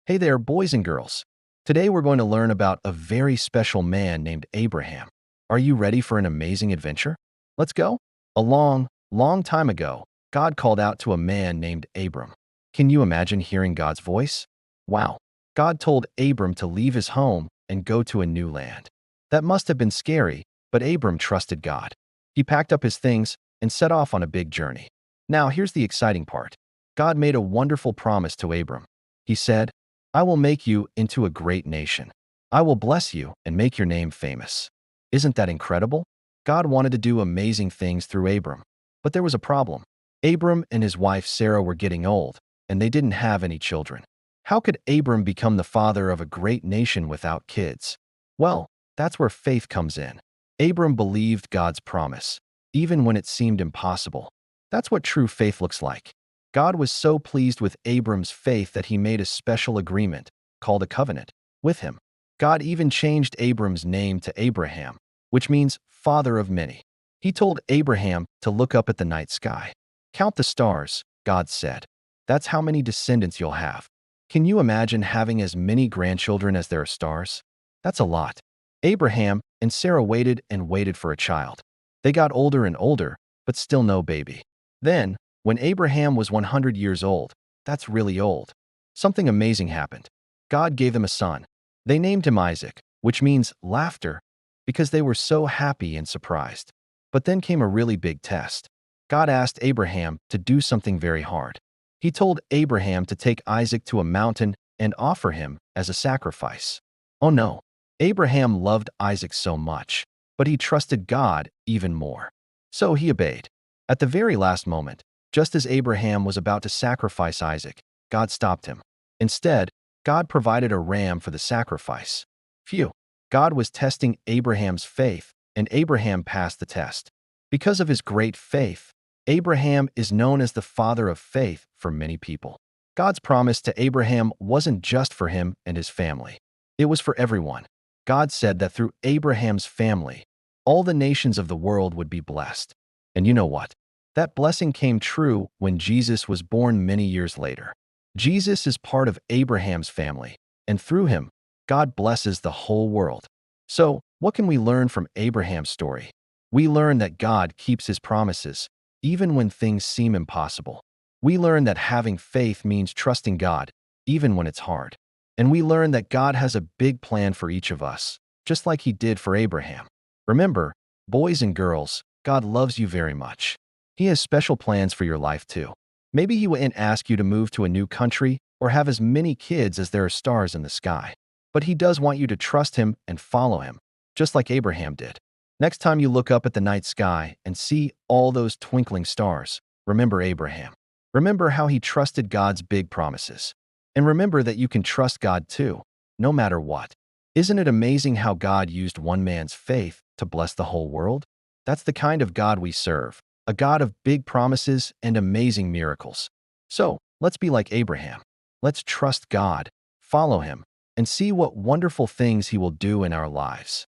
Hey there, boys and girls. Today we're going to learn about a very special man named Abraham. Are you ready for an amazing adventure? Let's go. A long, long time ago, God called out to a man named Abram. Can you imagine hearing God's voice? Wow. God told Abram to leave his home and go to a new land. That must have been scary, but Abram trusted God. He packed up his things and set off on a big journey. Now, here's the exciting part. God made a wonderful promise to Abram. He said, I will make you into a great nation. I will bless you and make your name famous. Isn't that incredible? God wanted to do amazing things through Abram. But there was a problem. Abram and his wife Sarah were getting old, and they didn't have any children. How could Abram become the father of a great nation without kids? Well, that's where faith comes in. Abram believed God's promise, even when it seemed impossible. That's what true faith looks like. God was so pleased with Abram's faith that he made a special agreement, called a covenant, with him. God even changed Abram's name to Abraham, which means father of many. He told Abraham to look up at the night sky. Count the stars, God said. That's how many descendants you'll have. Can you imagine having as many grandchildren as there are stars? That's a lot. Abraham and Sarah waited and waited for a child. They got older and older, but still no baby. Then, when Abraham was 100 years old, that's really old, something amazing happened. God gave them a son. They named him Isaac, which means laughter, because they were so happy and surprised. But then came a really big test. God asked Abraham to do something very hard. He told Abraham to take Isaac to a mountain and offer him as a sacrifice. Oh no, Abraham loved Isaac so much, but he trusted God even more. So he obeyed. At the very last moment, just as Abraham was about to sacrifice Isaac, God stopped him. Instead, God provided a ram for the sacrifice. Phew! God was testing Abraham's faith, and Abraham passed the test. Because of his great faith, Abraham is known as the father of faith for many people. God's promise to Abraham wasn't just for him and his family. It was for everyone. God said that through Abraham's family, all the nations of the world would be blessed. And you know what? That blessing came true when Jesus was born many years later. Jesus is part of Abraham's family, and through him, God blesses the whole world. So, what can we learn from Abraham's story? We learn that God keeps his promises, even when things seem impossible. We learn that having faith means trusting God, even when it's hard. And we learn that God has a big plan for each of us, just like he did for Abraham. Remember, boys and girls, God loves you very much. He has special plans for your life too. Maybe he wouldn't ask you to move to a new country or have as many kids as there are stars in the sky. But he does want you to trust him and follow him, just like Abraham did. Next time you look up at the night sky and see all those twinkling stars, remember Abraham. Remember how he trusted God's big promises. And remember that you can trust God too, no matter what. Isn't it amazing how God used one man's faith to bless the whole world? That's the kind of God we serve. A God of big promises and amazing miracles. So, let's be like Abraham. Let's trust God, follow him, and see what wonderful things he will do in our lives.